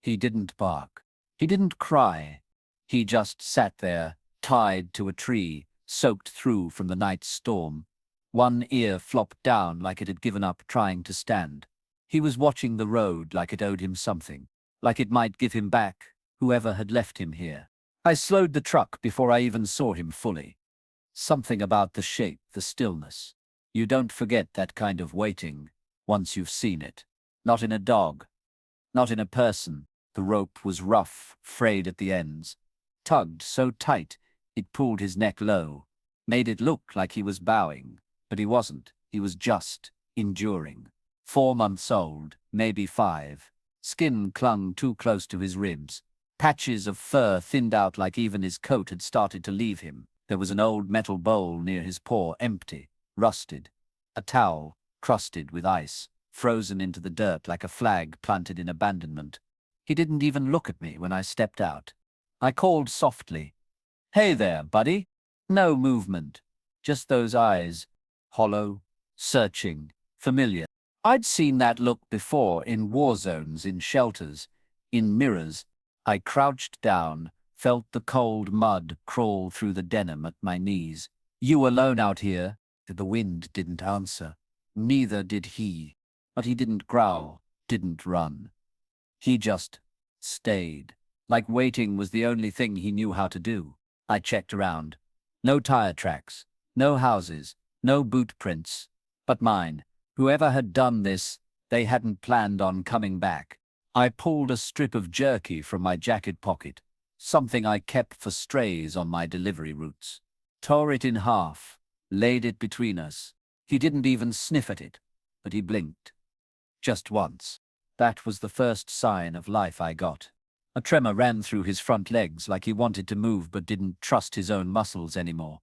He didn't bark. He didn't cry. He just sat there, tied to a tree, soaked through from the night's storm. One ear flopped down like it had given up trying to stand. He was watching the road like it owed him something, like it might give him back whoever had left him here. I slowed the truck before I even saw him fully. Something about the shape, the stillness. You don't forget that kind of waiting once you've seen it. Not in a dog. Not in a person. The rope was rough, frayed at the ends. Tugged so tight, it pulled his neck low. Made it look like he was bowing. But he wasn't. He was just enduring. 4 months old, maybe 5. Skin clung too close to his ribs. Patches of fur thinned out like even his coat had started to leave him. There was an old metal bowl near his paw, empty, rusted. A towel, crusted with ice, frozen into the dirt like a flag planted in abandonment. He didn't even look at me when I stepped out. I called softly, "Hey there, buddy." No movement, just those eyes, hollow, searching, familiar. I'd seen that look before in war zones, in shelters, in mirrors. I crouched down, felt the cold mud crawl through the denim at my knees. "You alone out here?" The wind didn't answer. Neither did he. But he didn't growl, didn't run. He just stayed, like waiting was the only thing he knew how to do. I checked around. No tire tracks, no houses, no boot prints. But mine. Whoever had done this, they hadn't planned on coming back. I pulled a strip of jerky from my jacket pocket, something I kept for strays on my delivery routes. Tore it in half, laid it between us. He didn't even sniff at it, but he blinked. Just once. That was the first sign of life I got. A tremor ran through his front legs like he wanted to move but didn't trust his own muscles anymore.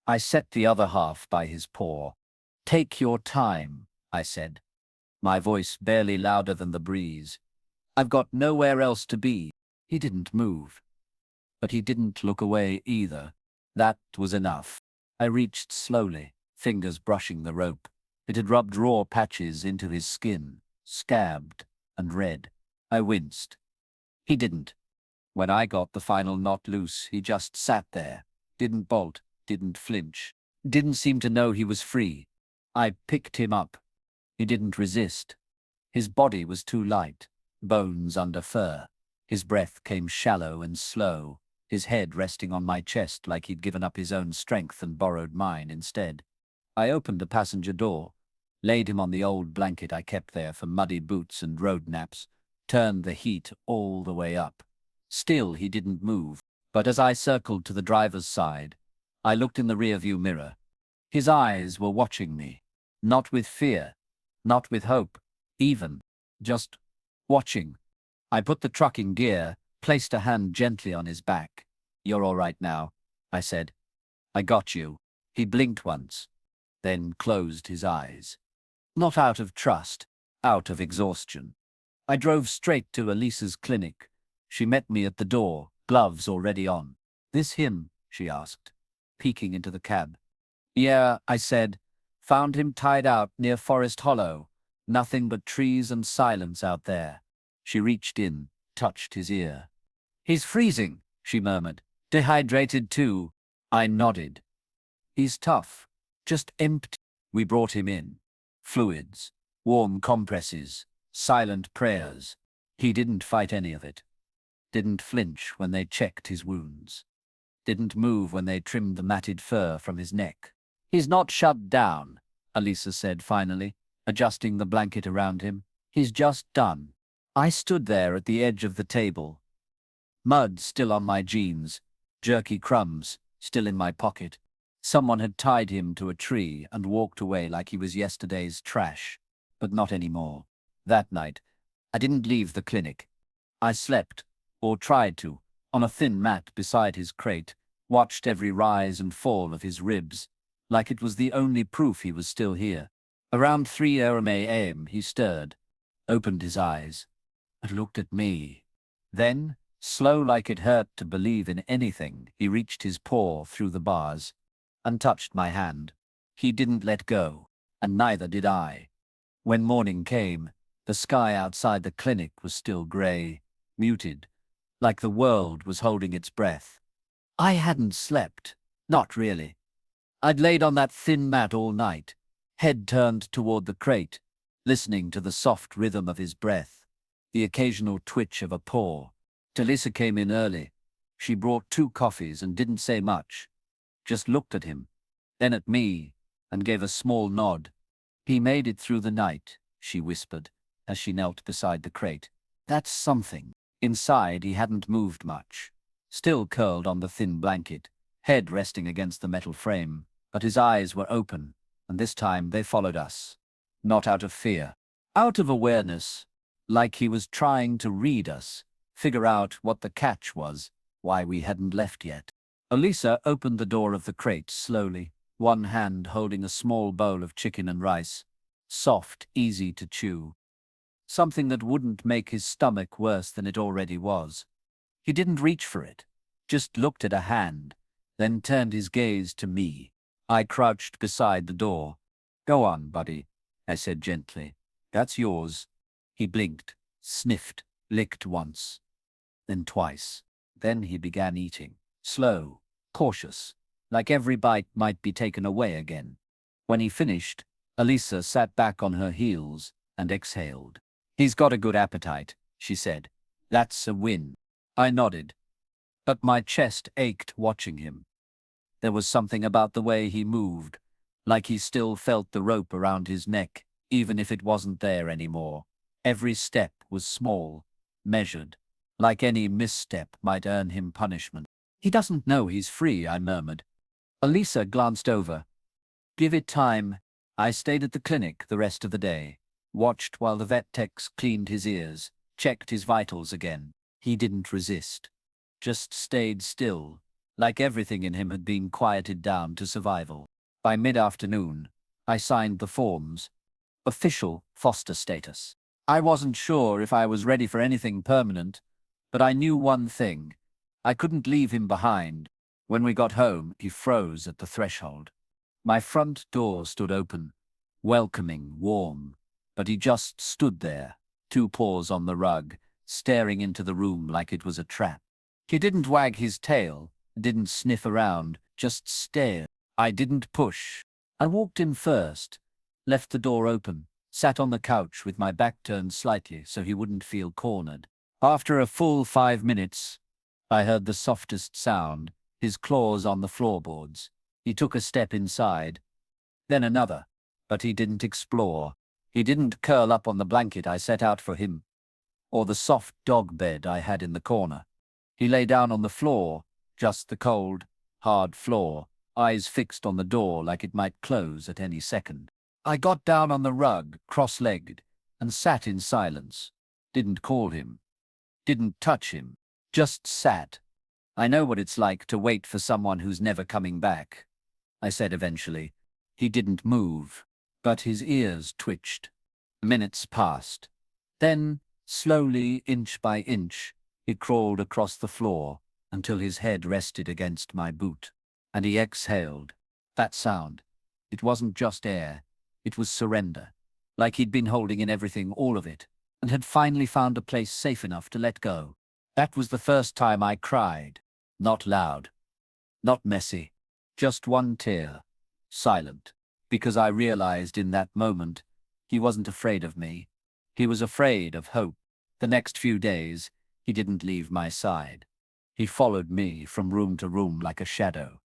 I set the other half by his paw. "Take your time," I said, my voice barely louder than the breeze. "I've got nowhere else to be." He didn't move. But he didn't look away either. That was enough. I reached slowly, fingers brushing the rope. It had rubbed raw patches into his skin, scabbed and red. I winced. He didn't. When I got the final knot loose, he just sat there. Didn't bolt, didn't flinch. Didn't seem to know he was free. I picked him up. He didn't resist. His body was too light, bones under fur. His breath came shallow and slow, his head resting on my chest like he'd given up his own strength and borrowed mine instead. I opened the passenger door, laid him on the old blanket I kept there for muddy boots and road naps, turned the heat all the way up. Still he didn't move, but as I circled to the driver's side, I looked in the rearview mirror. His eyes were watching me, not with fear, not with hope, even, just watching. I put the truck in gear, placed a hand gently on his back. "You're all right now," I said. "I got you." He blinked once, then closed his eyes. Not out of trust, out of exhaustion. I drove straight to Elisa's clinic. She met me at the door, gloves already on. "This him?" she asked, peeking into the cab. "Yeah," I said. "Found him tied out near Forest Hollow. Nothing but trees and silence out there." She reached in, touched his ear. "He's freezing," she murmured. "Dehydrated too." I nodded. "He's tough. Just empty." We brought him in. Fluids, warm compresses, silent prayers. He didn't fight any of it. Didn't flinch when they checked his wounds. Didn't move when they trimmed the matted fur from his neck. "He's not shut down," Elisa said finally, adjusting the blanket around him. "He's just done." I stood there at the edge of the table. Mud still on my jeans, jerky crumbs still in my pocket. Someone had tied him to a tree and walked away like he was yesterday's trash. But not anymore. That night, I didn't leave the clinic. I slept, or tried to, on a thin mat beside his crate, watched every rise and fall of his ribs, like it was the only proof he was still here. Around 3 a.m. he stirred, opened his eyes, and looked at me. Then, slow like it hurt to believe in anything, he reached his paw through the bars and touched my hand. He didn't let go, and neither did I. When morning came, the sky outside the clinic was still grey, muted, like the world was holding its breath. I hadn't slept. Not really. I'd laid on that thin mat all night, head turned toward the crate, listening to the soft rhythm of his breath, the occasional twitch of a paw. Talisa came in early. She brought 2 coffees and didn't say much, just looked at him, then at me, and gave a small nod. He made it through the night, she whispered, as she knelt beside the crate. That's something. Inside, he hadn't moved much, still curled on the thin blanket, head resting against the metal frame, but his eyes were open, and this time they followed us. Not out of fear, out of awareness, like he was trying to read us, figure out what the catch was, why we hadn't left yet. Elisa opened the door of the crate slowly, one hand holding a small bowl of chicken and rice, soft, easy to chew. Something that wouldn't make his stomach worse than it already was. He didn't reach for it, just looked at a hand, then turned his gaze to me. I crouched beside the door. Go on, buddy, I said gently. That's yours. He blinked, sniffed, licked once, then twice. Then he began eating, slow, cautious, like every bite might be taken away again. When he finished, Elisa sat back on her heels and exhaled. He's got a good appetite, she said. That's a win. I nodded, but my chest ached watching him. There was something about the way he moved, like he still felt the rope around his neck, even if it wasn't there anymore. Every step was small, measured, like any misstep might earn him punishment. He doesn't know he's free, I murmured. Elisa glanced over. Give it time. I stayed at the clinic the rest of the day, watched while the vet techs cleaned his ears, checked his vitals again. He didn't resist, just stayed still, like everything in him had been quieted down to survival. By mid-afternoon, I signed the forms. Official foster status. I wasn't sure if I was ready for anything permanent, but I knew one thing. I couldn't leave him behind. When we got home, he froze at the threshold. My front door stood open, welcoming, warm, but he just stood there, 2 paws on the rug, staring into the room like it was a trap. He didn't wag his tail, didn't sniff around, just stared. I didn't push. I walked in first, left the door open, sat on the couch with my back turned slightly so he wouldn't feel cornered. After a full 5 minutes, I heard the softest sound, his claws on the floorboards. He took a step inside, then another, but he didn't explore. He didn't curl up on the blanket I set out for him, or the soft dog bed I had in the corner. He lay down on the floor, just the cold, hard floor, eyes fixed on the door like it might close at any second. I got down on the rug, cross-legged, and sat in silence. Didn't call him. Didn't touch him. Just sat. I know what it's like to wait for someone who's never coming back, I said eventually. He didn't move, but his ears twitched. Minutes passed. Then, slowly, inch by inch, he crawled across the floor until his head rested against my boot. And he exhaled. That sound. It wasn't just air. It was surrender. Like he'd been holding in everything, all of it, and had finally found a place safe enough to let go. That was the first time I cried. Not loud. Not messy. Just one tear. Silent. Because I realized in that moment, he wasn't afraid of me. He was afraid of hope. The next few days, he didn't leave my side. He followed me from room to room like a shadow.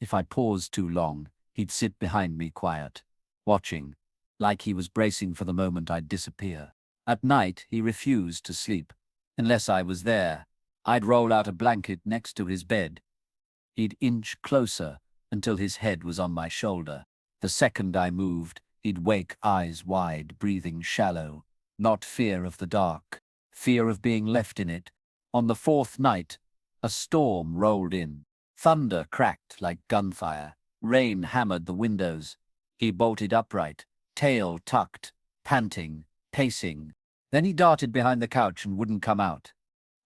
If I paused too long, he'd sit behind me quiet, watching, like he was bracing for the moment I'd disappear. At night, he refused to sleep. Unless I was there, I'd roll out a blanket next to his bed. He'd inch closer until his head was on my shoulder. The second I moved, he'd wake, eyes wide, breathing shallow. Not fear of the dark, fear of being left in it. On the 4th night, a storm rolled in. Thunder cracked like gunfire. Rain hammered the windows. He bolted upright, tail tucked, panting, pacing. Then he darted behind the couch and wouldn't come out.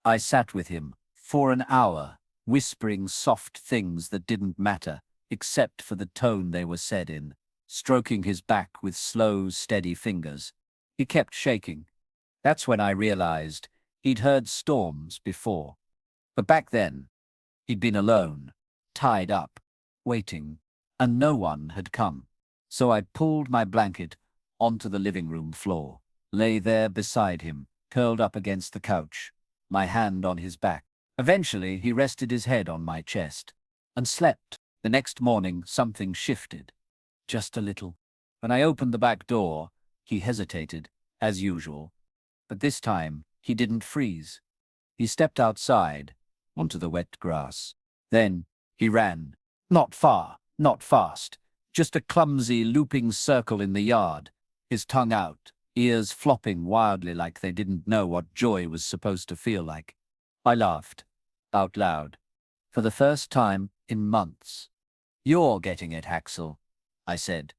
I sat with him for an hour, whispering soft things that didn't matter, except for the tone they were said in, stroking his back with slow, steady fingers. He kept shaking. That's when I realized He'd heard storms before, but back then, he'd been alone, tied up, waiting, and no one had come. So I pulled my blanket onto the living room floor, lay there beside him, curled up against the couch, my hand on his back. Eventually, he rested his head on my chest and slept. The next morning, something shifted, just a little. When I opened the back door, he hesitated, as usual, but this time he didn't freeze. He stepped outside, onto the wet grass. Then he ran. Not far, not fast, just a clumsy looping circle in the yard, his tongue out, ears flopping wildly like they didn't know what joy was supposed to feel like. I laughed, out loud, for the first time in months. "You're getting it, Axel," I said.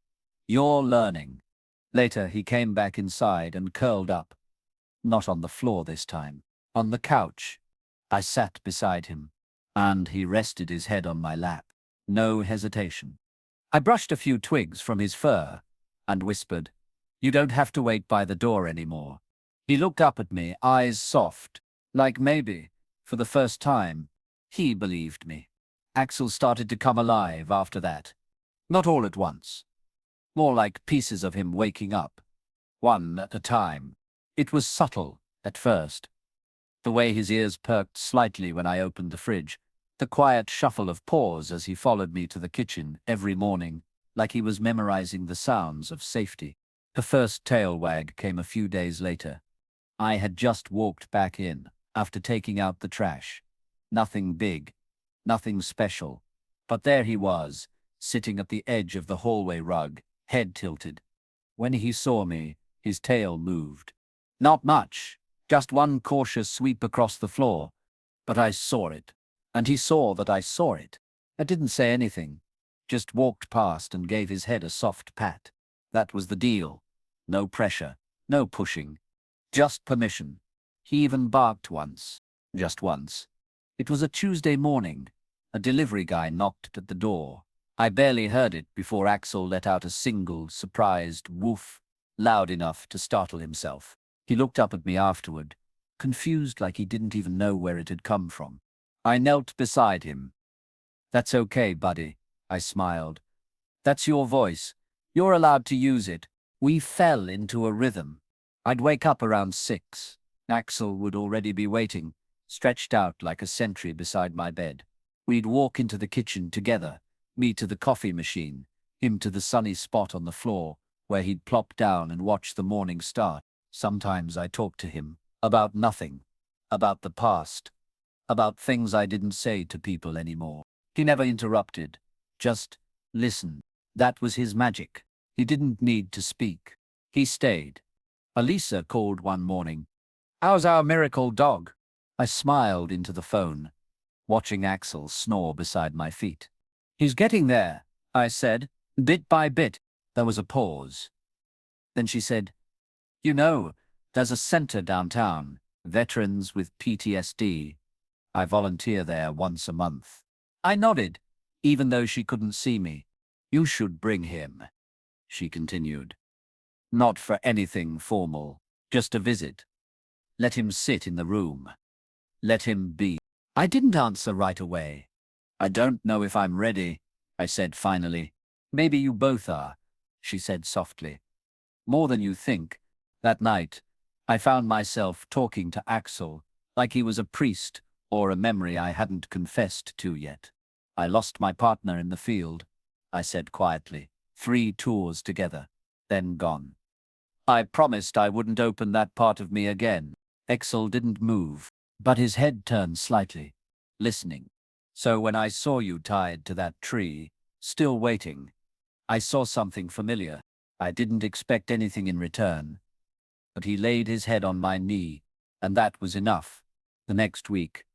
"You're learning." Later, he came back inside and curled up. Not on the floor this time, on the couch. I sat beside him, and he rested his head on my lap. No hesitation. I brushed a few twigs from his fur and whispered, "You don't have to wait by the door anymore." He looked up at me, eyes soft, like maybe, for the first time, he believed me. Axel started to come alive after that. Not all at once. More like pieces of him waking up, one at a time. It was subtle at first. The way his ears perked slightly when I opened the fridge, the quiet shuffle of paws as he followed me to the kitchen every morning, like he was memorizing the sounds of safety. The first tail wag came a few days later. I had just walked back in, after taking out the trash. Nothing big, nothing special, but there he was, sitting at the edge of the hallway rug, head tilted. When he saw me, his tail moved. Not much, just one cautious sweep across the floor, but I saw it, and he saw that I saw it. I didn't say anything, just walked past and gave his head a soft pat. That was the deal. No pressure, no pushing, just permission. He even barked once, just once. It was a Tuesday morning. A delivery guy knocked at the door. I barely heard it before Axel let out a single, surprised woof, loud enough to startle himself. He looked up at me afterward, confused like he didn't even know where it had come from. I knelt beside him. "That's okay, buddy," I smiled. "That's your voice. You're allowed to use it." We fell into a rhythm. I'd wake up around 6. Axel would already be waiting, stretched out like a sentry beside my bed. We'd walk into the kitchen together, me to the coffee machine, him to the sunny spot on the floor, where he'd plop down and watch the morning start. Sometimes I talked to him about nothing, about the past, about things I didn't say to people anymore. He never interrupted, just listened. That was his magic. He didn't need to speak. He stayed. Elisa called one morning. "How's our miracle dog?" I smiled into the phone, watching Axel snore beside my feet. "He's getting there," I said, bit by bit. There was a pause. Then she said, "You know, there's a center downtown, veterans with PTSD. I volunteer there once a month." I nodded, even though she couldn't see me. "You should bring him," she continued. "Not for anything formal, just a visit. Let him sit in the room. Let him be." I didn't answer right away. "I don't know if I'm ready," I said finally. "Maybe you both are," she said softly. "More than you think." That night, I found myself talking to Axel like he was a priest or a memory I hadn't confessed to yet. "I lost my partner in the field," I said quietly. 3 tours together, then gone. I promised I wouldn't open that part of me again. Axel didn't move, but his head turned slightly, listening. "So when I saw you tied to that tree, still waiting, I saw something familiar. I didn't expect anything in return." But he laid his head on my knee, and that was enough. The next week,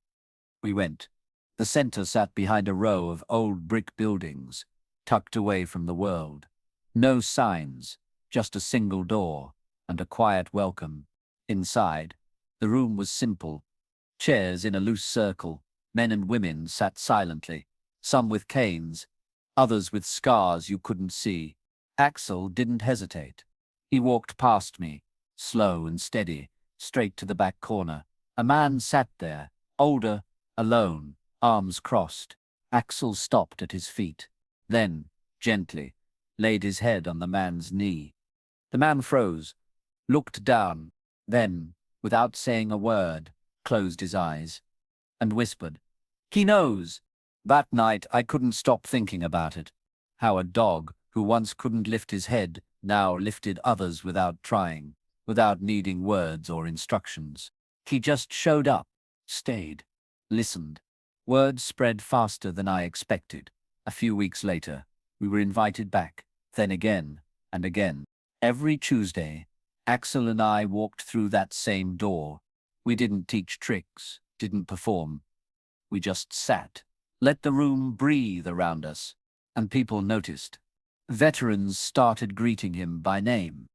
we went. The center sat behind a row of old brick buildings, tucked away from the world. No signs, just a single door, and a quiet welcome. Inside, the room was simple. Chairs in a loose circle, men and women sat silently, some with canes, others with scars you couldn't see. Axel didn't hesitate. He walked past me, slow and steady, straight to the back corner, A man sat there, older, alone, arms crossed. Axel stopped at his feet. Then, gently, laid his head on the man's knee. The man froze, looked down, then, without saying a word, closed his eyes, and whispered, "He knows." That night I couldn't stop thinking about it. How a dog, who once couldn't lift his head, now lifted others without trying, without needing words or instructions. He just showed up, stayed, listened. Word spread faster than I expected. A few weeks later, we were invited back, then again, and again. Every Tuesday, Axel and I walked through that same door. We didn't teach tricks, didn't perform. We just sat, let the room breathe around us, and people noticed. Veterans started greeting him by name.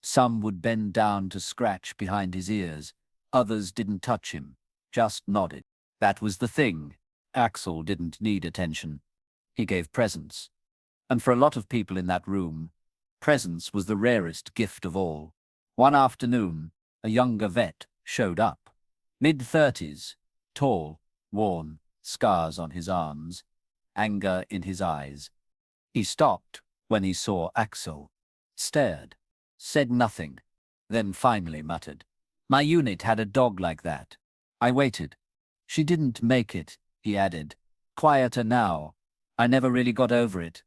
Some would bend down to scratch behind his ears. Others didn't touch him, just nodded. That was the thing. Axel didn't need attention. He gave presents. And for a lot of people in that room, presence was the rarest gift of all. One afternoon, a younger vet showed up. Mid-30s, tall, worn, scars on his arms, anger in his eyes. He stopped when he saw Axel, stared, said nothing, then finally muttered, "My unit had a dog like that." I waited. "She didn't make it," he added. "Quieter now. I never really got over it."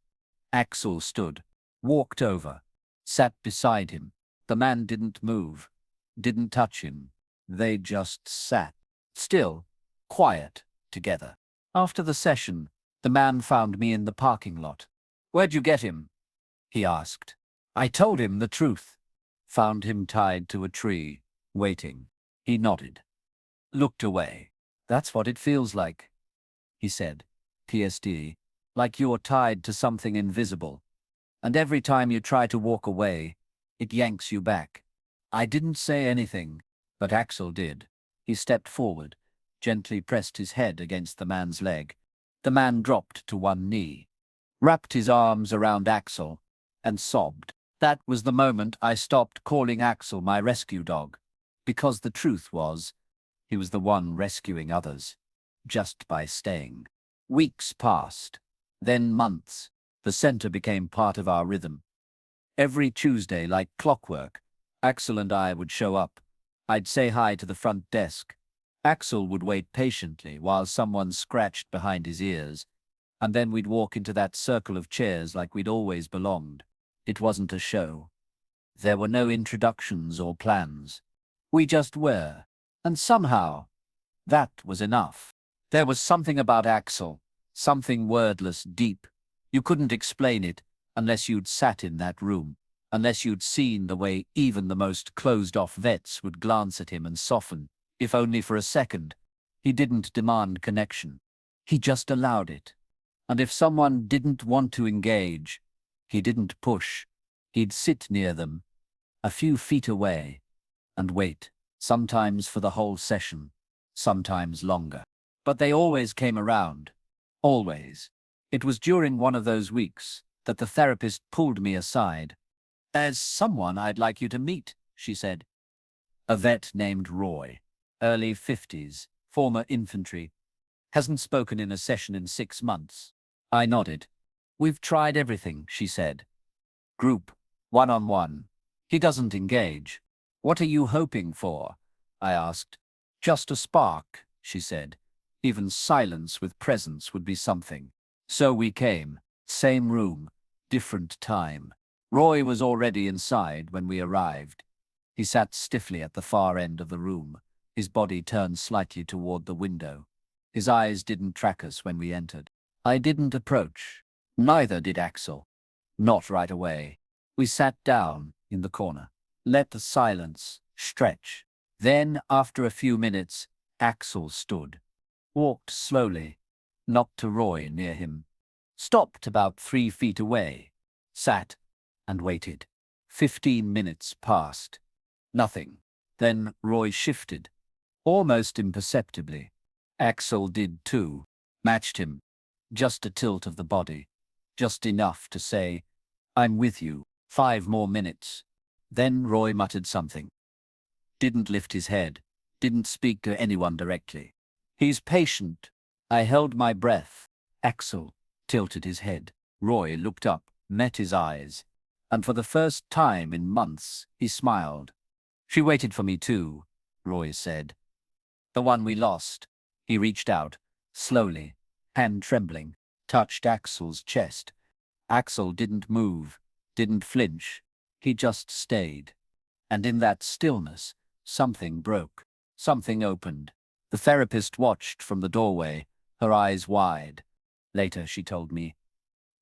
Axel stood, walked over, sat beside him. The man didn't move, didn't touch him. They just sat, still, quiet, together. After the session, the man found me in the parking lot. "Where'd you get him?" he asked. I told him the truth. Found him tied to a tree, waiting. He nodded, looked away. "That's what it feels like," he said. "PSD, like you're tied to something invisible. And every time you try to walk away, it yanks you back." I didn't say anything, but Axel did. He stepped forward, gently pressed his head against the man's leg. The man dropped to one knee, wrapped his arms around Axel, and sobbed. That was the moment I stopped calling Axel my rescue dog, because the truth was, he was the one rescuing others, just by staying. Weeks passed, then months. The center became part of our rhythm. Every Tuesday, like clockwork, Axel and I would show up. I'd say hi to the front desk. Axel would wait patiently while someone scratched behind his ears, and then we'd walk into that circle of chairs like we'd always belonged. It wasn't a show. There were no introductions or plans. We just were. And somehow, that was enough. There was something about Axel, something wordless, deep. You couldn't explain it unless you'd sat in that room, unless you'd seen the way even the most closed-off vets would glance at him and soften, if only for a second. He didn't demand connection. He just allowed it. And if someone didn't want to engage, he didn't push. He'd sit near them, a few feet away, and wait, sometimes for the whole session, sometimes longer. But they always came around. Always. It was during one of those weeks that the therapist pulled me aside. "There's someone I'd like you to meet," she said. A vet named Roy, early 50s, former infantry. Hasn't spoken in a session in 6 months. I nodded. "We've tried everything," she said. "Group, one-on-one. He doesn't engage." "What are you hoping for?" I asked. "Just a spark," she said. Even silence with presence would be something. So we came. Same room, different time. Roy was already inside when we arrived. He sat stiffly at the far end of the room, his body turned slightly toward the window. His eyes didn't track us when we entered. I didn't approach. Neither did Axel. Not right away. We sat down in the corner, let the silence stretch. Then, after a few minutes, Axel stood, walked slowly, knocked to Roy near him, stopped about 3 feet away, sat, and waited. 15 minutes passed. Nothing. Then Roy shifted, almost imperceptibly. Axel did too, matched him. Just a tilt of the body, just enough to say, "I'm with you." 5 more minutes. Then Roy muttered something. Didn't lift his head, Didn't speak to anyone directly. He's patient. I held my breath. Axel tilted his head. Roy looked up, met his eyes, and for the first time in months, he smiled. She waited for me too, Roy said. The one we lost. He reached out, slowly, hand trembling, touched Axel's chest. Axel didn't move, didn't flinch. He just stayed. And in that stillness, something broke. Something opened. The therapist watched from the doorway, her eyes wide. Later, she told me,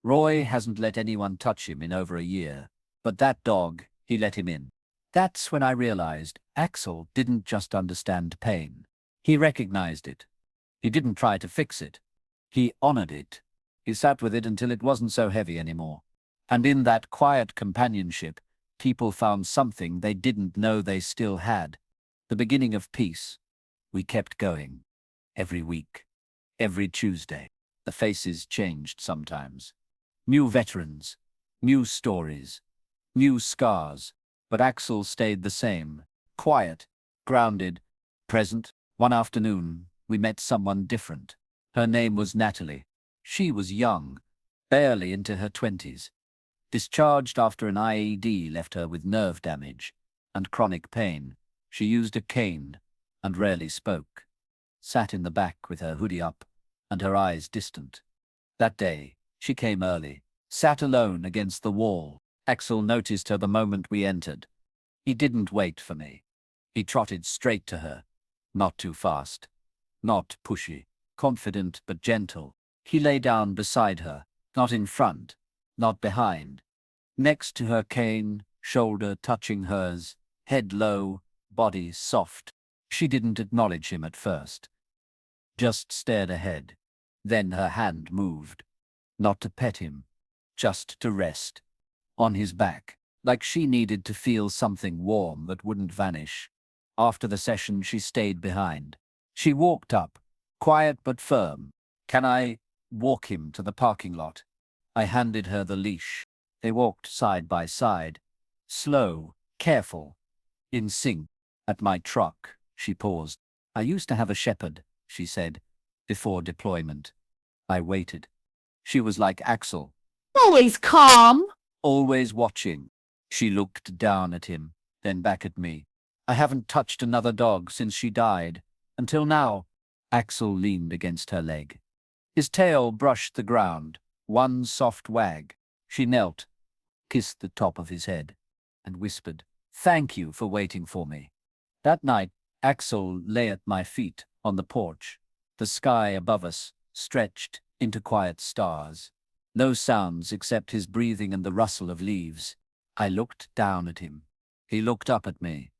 Roy hasn't let anyone touch him in over a year, but that dog, he let him in. That's when I realized Axel didn't just understand pain. He recognized it. He didn't try to fix it. He honored it. He sat with it until it wasn't so heavy anymore. And in that quiet companionship, people found something they didn't know they still had. The beginning of peace. We kept going. Every week. Every Tuesday. The faces changed sometimes. New veterans. New stories. New scars. But Axel stayed the same. Quiet. Grounded. Present. One afternoon, we met someone different. Her name was Natalie. She was young. Barely into her 20s. Discharged after an IED left her with nerve damage and chronic pain. She used a cane and rarely spoke. Sat in the back with her hoodie up and her eyes distant. That day, she came early, sat alone against the wall. Axel noticed her the moment we entered. He didn't wait for me. He trotted straight to her. Not too fast. Not pushy. Confident but gentle. He lay down beside her, not in front, not behind. Next to her cane, shoulder touching hers, head low, body soft. She didn't acknowledge him at first. Just stared ahead. Then her hand moved. Not to pet him, just to rest. On his back, like she needed to feel something warm that wouldn't vanish. After the session, she stayed behind. She walked up, quiet but firm. Can I walk him to the parking lot? I handed her the leash. They walked side by side. Slow, careful, in sync. At my truck, she paused. I used to have a shepherd, she said, before deployment. I waited. She was like Axel. Always calm. Always watching. She looked down at him, then back at me. I haven't touched another dog since she died. Until now. Axel leaned against her leg. His tail brushed the ground. One soft wag. She knelt, kissed the top of his head, and whispered, "Thank you for waiting for me." That night, Axel lay at my feet on the porch. The sky above us stretched into quiet stars. No sounds except his breathing and the rustle of leaves. I looked down at him. He looked up at me.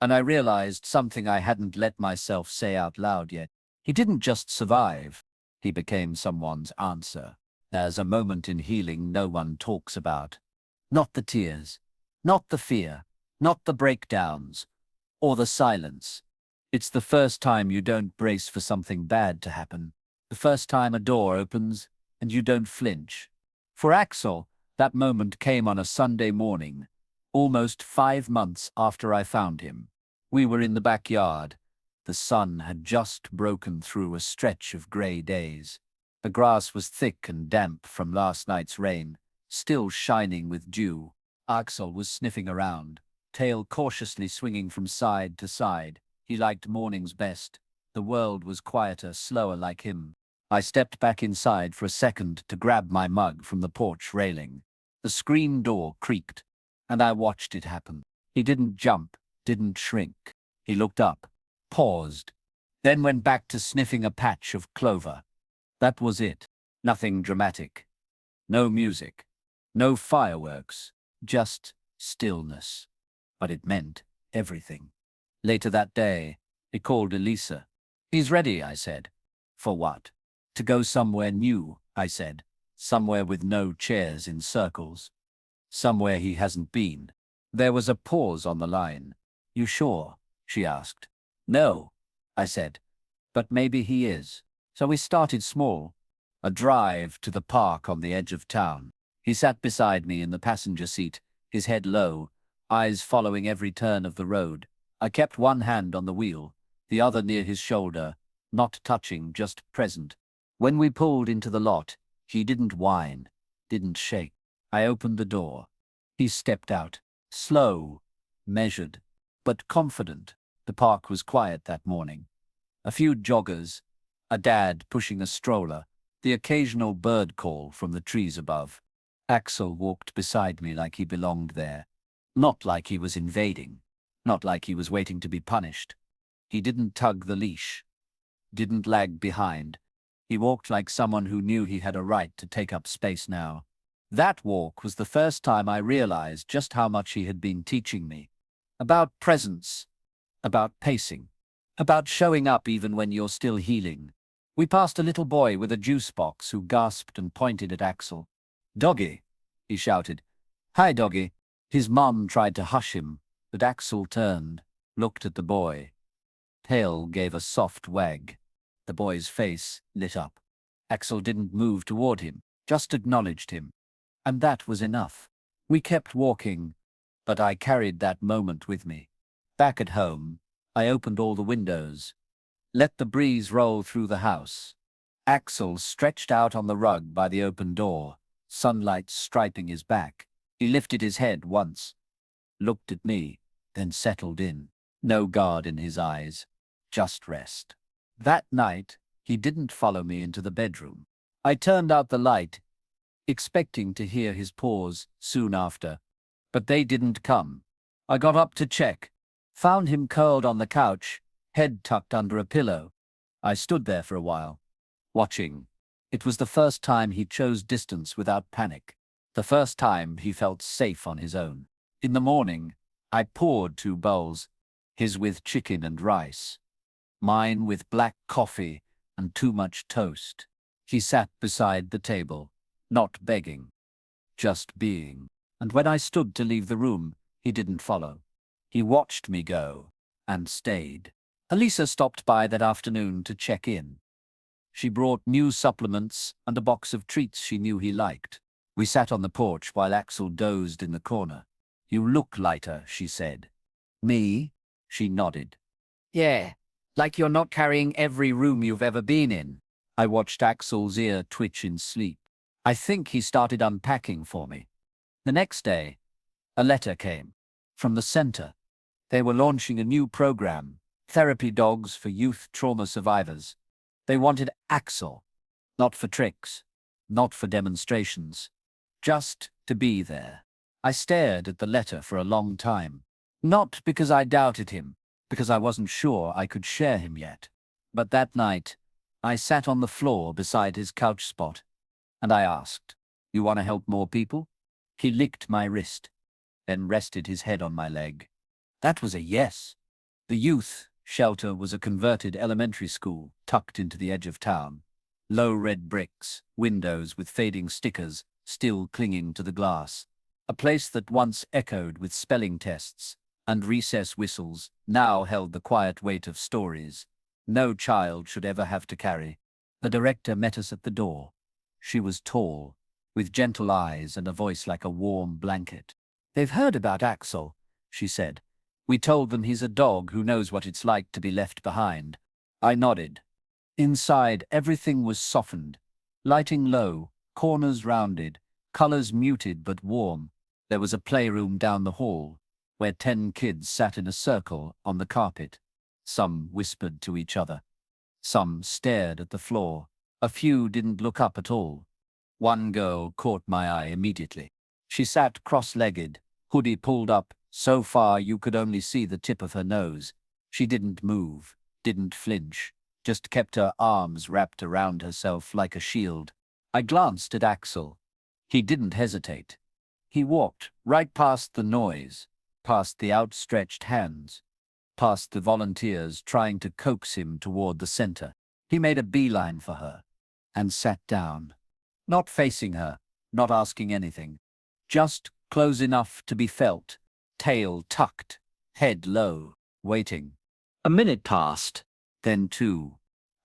And I realized something I hadn't let myself say out loud yet. He didn't just survive. He became someone's answer. There's a moment in healing no one talks about. Not the tears, not the fear, not the breakdowns, or the silence. It's the first time you don't brace for something bad to happen. The first time a door opens and you don't flinch. For Axel, that moment came on a Sunday morning, almost 5 months after I found him. We were in the backyard. The sun had just broken through a stretch of grey days. The grass was thick and damp from last night's rain, still shining with dew. Axel was sniffing around, tail cautiously swinging from side to side. He liked mornings best. The world was quieter, slower like him. I stepped back inside for a second to grab my mug from the porch railing. The screen door creaked, and I watched it happen. He didn't jump, didn't shrink. He looked up, paused, then went back to sniffing a patch of clover. That was it. Nothing dramatic. No music. No fireworks. Just stillness. But it meant everything. Later that day, he called Elisa. "He's ready," I said. "For what?" "To go somewhere new," I said. "Somewhere with no chairs in circles. Somewhere he hasn't been." There was a pause on the line. "You sure?" she asked. "No," I said. "But maybe he is." So we started small. A drive to the park on the edge of town. He sat beside me in the passenger seat, his head low, eyes following every turn of the road. I kept one hand on the wheel, the other near his shoulder, not touching, just present. When we pulled into the lot, he didn't whine, didn't shake. I opened the door. He stepped out, slow, measured, but confident. The park was quiet that morning. A few joggers, a dad pushing a stroller, the occasional bird call from the trees above. Axel walked beside me like he belonged there. Not like he was invading. Not like he was waiting to be punished. He didn't tug the leash. Didn't lag behind. He walked like someone who knew he had a right to take up space now. That walk was the first time I realized just how much he had been teaching me. About presence. About pacing. About showing up even when you're still healing. We passed a little boy with a juice box who gasped and pointed at Axel. "Doggy," he shouted. "Hi, Doggy." His mom tried to hush him, but Axel turned, looked at the boy. Tail gave a soft wag. The boy's face lit up. Axel didn't move toward him, just acknowledged him. And that was enough. We kept walking, but I carried that moment with me. Back at home, I opened all the windows, let the breeze roll through the house. Axel stretched out on the rug by the open door, sunlight striping his back. He lifted his head once, looked at me, then settled in. No guard in his eyes, just rest. That night, he didn't follow me into the bedroom. I turned out the light, expecting to hear his pause soon after, but they didn't come. I got up to check, found him curled on the couch, head tucked under a pillow. I stood there for a while, watching. It was the first time he chose distance without panic. The first time he felt safe on his own. In the morning, I poured 2 bowls, his with chicken and rice, mine with black coffee and too much toast. He sat beside the table, not begging, just being. And when I stood to leave the room, he didn't follow. He watched me go, and stayed. Elisa stopped by that afternoon to check in. She brought new supplements and a box of treats she knew he liked. We sat on the porch while Axel dozed in the corner. "You look lighter," she said. "Me?" She nodded. "Yeah, like you're not carrying every room you've ever been in." I watched Axel's ear twitch in sleep. I think he started unpacking for me. The next day, a letter came from the center. They were launching a new program, therapy dogs for youth trauma survivors. They wanted Axel, not for tricks, not for demonstrations, just to be there. I stared at the letter for a long time, not because I doubted him, because I wasn't sure I could share him yet. But that night, I sat on the floor beside his couch spot, and I asked, "You want to help more people?" He licked my wrist, then rested his head on my leg. That was a yes. The youth shelter was a converted elementary school tucked into the edge of town. Low red bricks, windows with fading stickers still clinging to the glass. A place that once echoed with spelling tests and recess whistles now held the quiet weight of stories no child should ever have to carry. The director met us at the door. She was tall, with gentle eyes and a voice like a warm blanket. "They've heard about Axel," she said. "We told them he's a dog who knows what it's like to be left behind." I nodded. Inside, everything was softened. Lighting low, corners rounded, colors muted but warm. There was a playroom down the hall, where 10 kids sat in a circle on the carpet. Some whispered to each other. Some stared at the floor. A few didn't look up at all. One girl caught my eye immediately. She sat cross-legged, hoodie pulled up, so far you could only see the tip of her nose. She didn't move, didn't flinch, just kept her arms wrapped around herself like a shield. I glanced at Axel. He didn't hesitate. He walked right past the noise, past the outstretched hands, past the volunteers trying to coax him toward the center. He made a beeline for her and sat down, not facing her, not asking anything, just close enough to be felt, tail tucked, head low, waiting. A minute passed, then 2.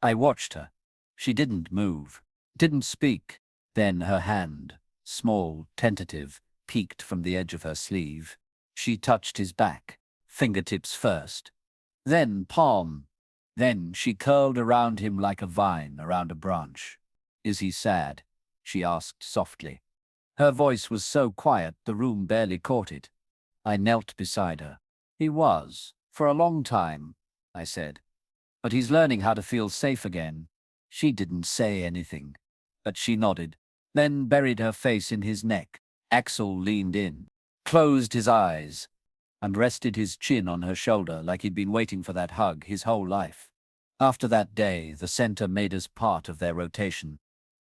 I watched her. She didn't move, didn't speak. Then her hand, small, tentative, peeked from the edge of her sleeve. She touched his back, fingertips first, then palm, Then she curled around him like a vine around a branch. "Is he sad?" she asked softly. Her voice was so quiet the room barely caught it. I knelt beside her. "He was, for a long time," I said. "But he's learning how to feel safe again." She didn't say anything, but she nodded, then buried her face in his neck. Axel leaned in, closed his eyes, and rested his chin on her shoulder like he'd been waiting for that hug his whole life. After that day, the center made us part of their rotation.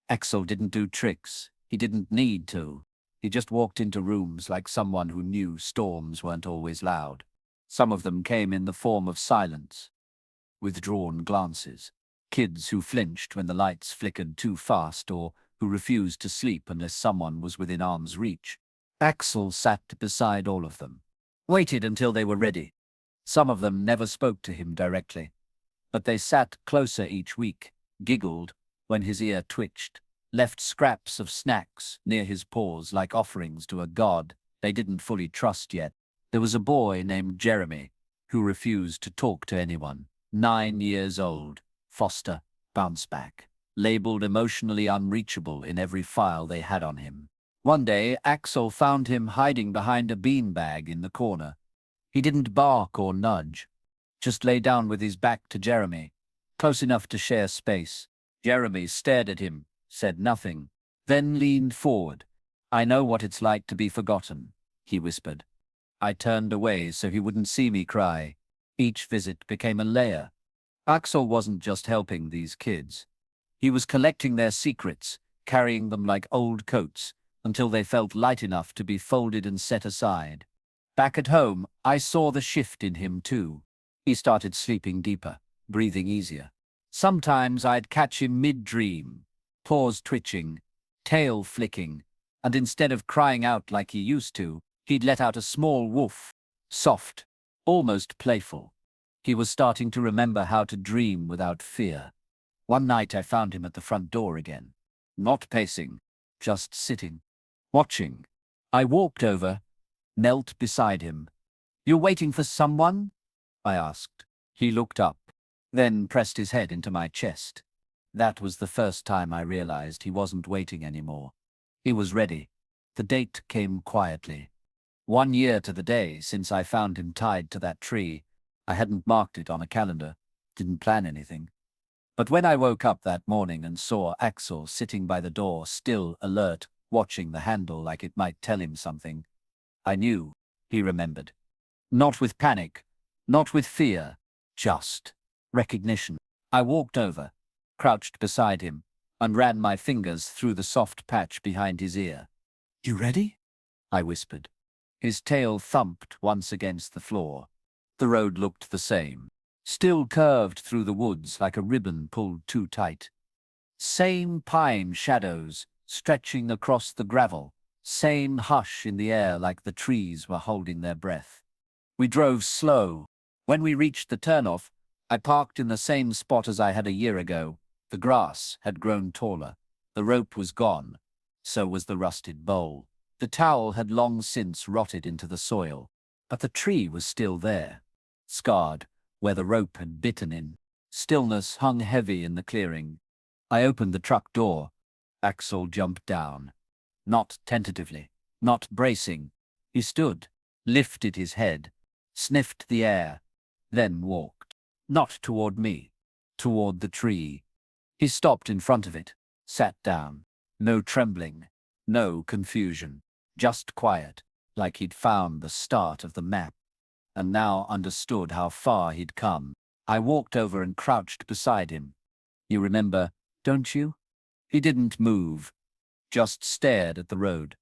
Axel didn't do tricks. He didn't need to. He just walked into rooms like someone who knew storms weren't always loud. Some of them came in the form of silence, withdrawn glances, kids who flinched when the lights flickered too fast or who refused to sleep unless someone was within arm's reach. Axel sat beside all of them, waited until they were ready. Some of them never spoke to him directly, but they sat closer each week, giggled when his ear twitched, left scraps of snacks near his paws like offerings to a god they didn't fully trust yet. There was a boy named Jeremy who refused to talk to anyone. 9 years old, foster, bounce back, labeled emotionally unreachable in every file they had on him. One day, Axel found him hiding behind a beanbag in the corner. He didn't bark or nudge, just lay down with his back to Jeremy, close enough to share space. Jeremy stared at him, said nothing, then leaned forward. "I know what it's like to be forgotten," he whispered. I turned away so he wouldn't see me cry. Each visit became a layer. Axel wasn't just helping these kids. He was collecting their secrets, carrying them like old coats, until they felt light enough to be folded and set aside. Back at home, I saw the shift in him too. He started sleeping deeper, breathing easier. Sometimes I'd catch him mid-dream, paws twitching, tail flicking, and instead of crying out like he used to, he'd let out a small woof, soft, almost playful. He was starting to remember how to dream without fear. One night I found him at the front door again, not pacing, just sitting, watching. I walked over, knelt beside him. "You waiting for someone?" I asked. He looked up, then pressed his head into my chest. That was the first time I realized he wasn't waiting anymore. He was ready. The date came quietly. 1 year to the day since I found him tied to that tree. I hadn't marked it on a calendar, didn't plan anything. But when I woke up that morning and saw Axel sitting by the door, still alert, watching the handle like it might tell him something, I knew he remembered. Not with panic, not with fear, just recognition. I walked over, crouched beside him, and ran my fingers through the soft patch behind his ear. "You ready?" I whispered. His tail thumped once against the floor. The road looked the same, still curved through the woods like a ribbon pulled too tight. Same pine shadows stretching across the gravel, same hush in the air like the trees were holding their breath. We drove slow. When we reached the turnoff, I parked in the same spot as I had a year ago. The grass had grown taller. The rope was gone. So was the rusted bowl. The towel had long since rotted into the soil, but the tree was still there, scarred where the rope had bitten in. Stillness hung heavy in the clearing. I opened the truck door. Axel jumped down. Not tentatively, not bracing. He stood, lifted his head, sniffed the air, then walked. Not toward me, toward the tree. He stopped in front of it, sat down. No trembling, no confusion, just quiet, like he'd found the start of the map, and now understood how far he'd come. I walked over and crouched beside him. "You remember, don't you?" He didn't move, just stared at the road,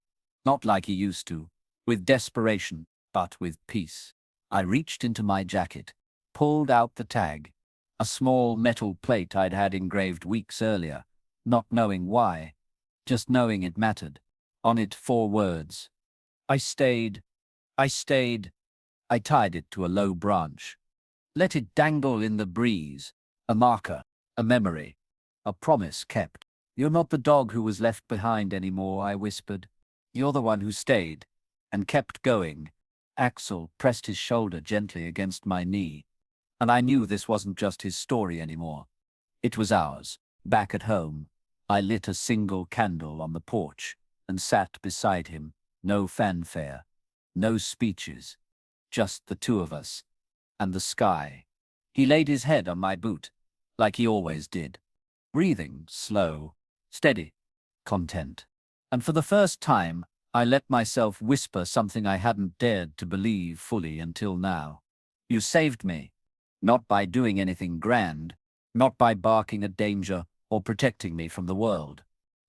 not like he used to, with desperation, but with peace. I reached into my jacket, pulled out the tag, a small metal plate I'd had engraved weeks earlier, not knowing why, just knowing it mattered. On it 4 words. I stayed. I stayed. I tied it to a low branch. Let it dangle in the breeze. A marker, a memory, a promise kept. "You're not the dog who was left behind anymore," I whispered. "You're the one who stayed and kept going." Axel pressed his shoulder gently against my knee. And I knew this wasn't just his story anymore. It was ours. Back at home, I lit a single candle on the porch and sat beside him. No fanfare, no speeches, just the two of us and the sky. He laid his head on my boot, like he always did, breathing slow, steady, content. And for the first time, I let myself whisper something I hadn't dared to believe fully until now. You saved me, not by doing anything grand, not by barking at danger or protecting me from the world,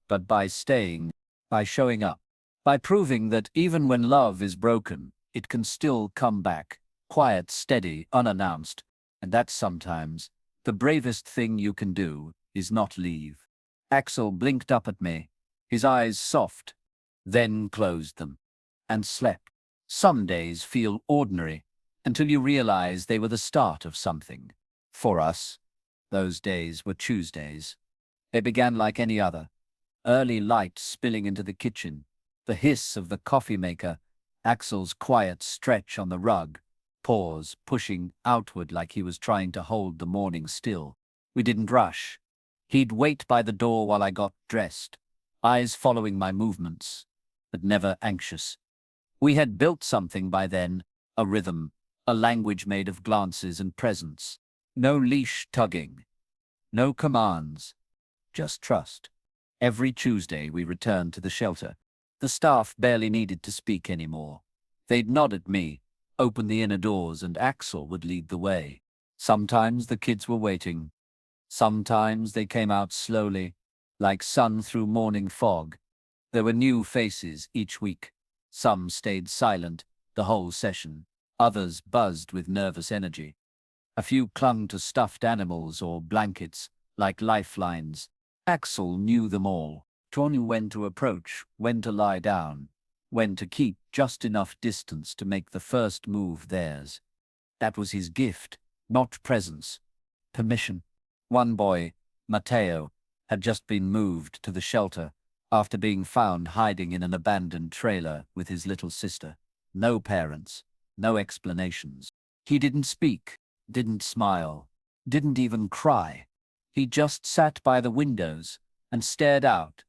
but by staying, by showing up, by proving that even when love is broken, it can still come back, quiet, steady, unannounced, and that sometimes the bravest thing you can do is not leave. Axel blinked up at me, his eyes soft, then closed them, and slept. Some days feel ordinary until you realize they were the start of something. For us, those days were Tuesdays. They began like any other. Early light spilling into the kitchen, the hiss of the coffee maker, Axel's quiet stretch on the rug, paws pushing outward like he was trying to hold the morning still. We didn't rush. He'd wait by the door while I got dressed, eyes following my movements, but never anxious. We had built something by then, a rhythm, a language made of glances and presence. No leash tugging, no commands, just trust. Every Tuesday we returned to the shelter. The staff barely needed to speak anymore. They'd nod at me, open the inner doors, and Axel would lead the way. Sometimes the kids were waiting. Sometimes they came out slowly, like sun through morning fog. There were new faces each week. Some stayed silent the whole session. Others buzzed with nervous energy. A few clung to stuffed animals or blankets, like lifelines. Axel knew them all. Knew when to approach, when to lie down, when to keep just enough distance to make the first move theirs. That was his gift, not presence, permission. One boy, Matteo, had just been moved to the shelter after being found hiding in an abandoned trailer with his little sister. No parents, no explanations. He didn't speak, didn't smile, didn't even cry. He just sat by the windows and stared out,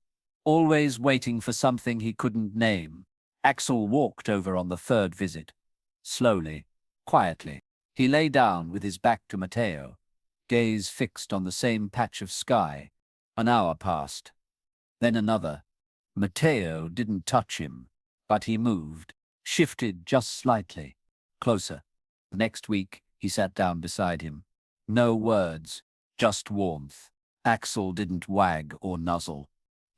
always waiting for something he couldn't name. Axel walked over on the third visit. Slowly, quietly, he lay down with his back to Matteo, gaze fixed on the same patch of sky. An hour passed. Then another. Matteo didn't touch him, but he moved, shifted just slightly, closer. Next week, he sat down beside him. No words, just warmth. Axel didn't wag or nuzzle.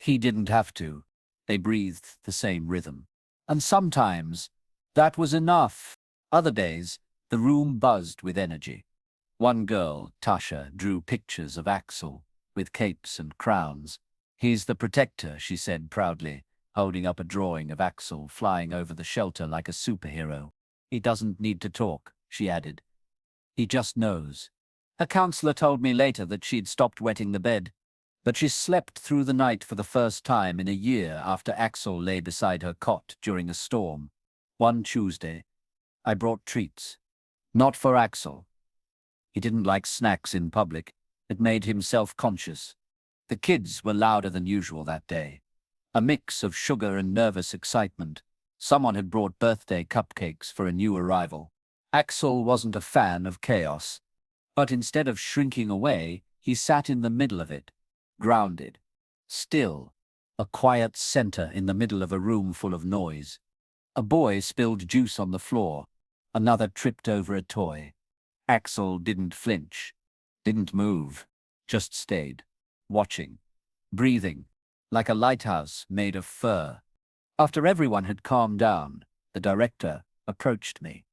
He didn't have to. They breathed the same rhythm. And sometimes, that was enough. Other days, the room buzzed with energy. One girl, Tasha, drew pictures of Axel, with capes and crowns. "He's the protector," she said proudly, holding up a drawing of Axel flying over the shelter like a superhero. "He doesn't need to talk," she added. "He just knows." A counselor told me later that she'd stopped wetting the bed, but she slept through the night for the first time in a year after Axel lay beside her cot during a storm. One Tuesday, I brought treats. Not for Axel. He didn't like snacks in public. It made him self-conscious. The kids were louder than usual that day. A mix of sugar and nervous excitement. Someone had brought birthday cupcakes for a new arrival. Axel wasn't a fan of chaos, but instead of shrinking away, he sat in the middle of it, grounded, still, a quiet center in the middle of a room full of noise. A boy spilled juice on the floor. Another tripped over a toy. Axel didn't flinch, didn't move, just stayed, watching, breathing, like a lighthouse made of fur. After everyone had calmed down, the director approached me.